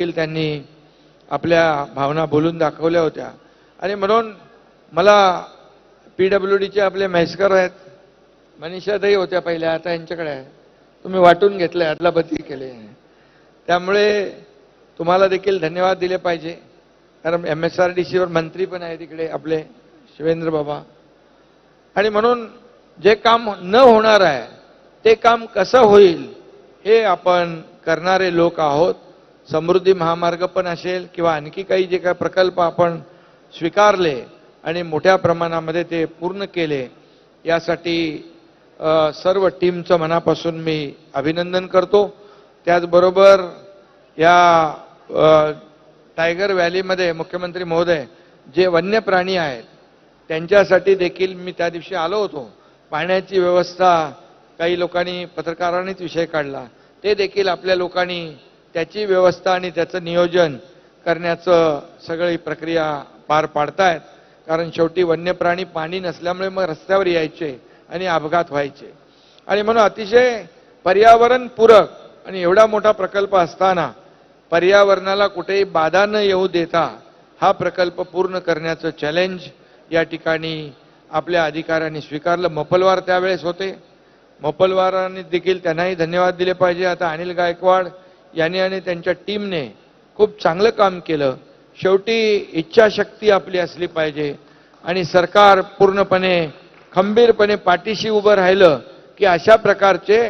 देखील त्यांनी आपल्या भावना बोलून दाखवल्या होत्या. आणि म्हणून मला PWDचे आपले म्हैसकर आहेत, मनीषाताई होत्या पहिल्या, आता यांच्याकडे आहे, तुम्ही वाटून घेतले, अदलाबदली केले, त्यामुळे तुम्हाला देखील धन्यवाद दिले पाहिजे. कारण MSRDCवर मंत्री पण आहे तिकडे आपले शिवेंद्र बाबा. आणि म्हणून जे काम न होणार आहे ते काम कसं होईल हे आपण करणारे लोक आहोत. समृद्धी महामार्ग पण असेल किंवा आणखी काही जे काही प्रकल्प आपण स्वीकारले आणि मोठ्या प्रमाणामध्ये ते पूर्ण केले, यासाठी सर्व टीमचं मनापासून मी अभिनंदन करतो. त्याचबरोबर या टायगर व्हॅलीमध्ये मुख्यमंत्री महोदय जे वन्य प्राणी आहेत त्यांच्यासाठी देखील मी त्या दिवशी आलो होतो. पाण्याची व्यवस्था काही लोकांनी, पत्रकारांनीच विषय काढला, ते देखील आपल्या लोकांनी त्याची व्यवस्था आणि त्याचं नियोजन करण्याचं सगळी प्रक्रिया पार पाडतायत. कारण शेवटी वन्य प्राणी पाणी नसल्यामुळे मग रस्त्यावर यायचे आणि अपघात व्हायचे. आणि म्हणून अतिशय पर्यावरणपूरक आणि एवढा मोठा प्रकल्प असताना पर्यावरणाला कुठेही बाधा न येऊ देता हा प्रकल्प पूर्ण करण्याचं चॅलेंज या ठिकाणी आपल्या अधिकाऱ्यांनी स्वीकारलं. मोपलवार त्यावेळेस होते, मोपलवारांनी देखील त्यांनाही धन्यवाद दिले पाहिजे. आता अनिल गायकवाड यांनी आणि त्यांच्या टीमने खूप चांगलं काम केलं. शेवटी इच्छाशक्ती आपली असली पाहिजे आणि सरकार पूर्णपणे खंबीरपणे पाठीशी उभं राहिलं की अशा प्रकारचे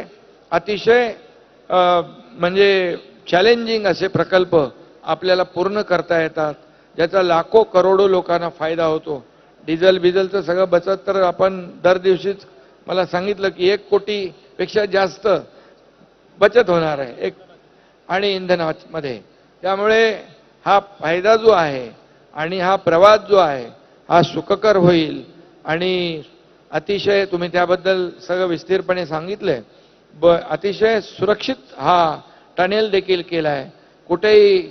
अतिशय म्हणजे चॅलेंजिंग असे प्रकल्प आपल्याला पूर्ण करता येतात, ज्याचा लाखो करोडो लोकांना फायदा होतो. डिझेलचं सगळं बचत तर आपण दर दिवशीच मला सांगितलं की 1 कोटीपेक्षा जास्त बचत होणार आहे आणि इंधनामध्ये. त्यामुळे हा फायदा जो आहे आणि हा प्रवास जो आहे हा सुखकर होईल. आणि अतिशय तुम्ही त्याबद्दल सगळं विस्तारपणे सांगितलंय. अतिशय सुरक्षित हा टनेल देखील केलाय. कुठेही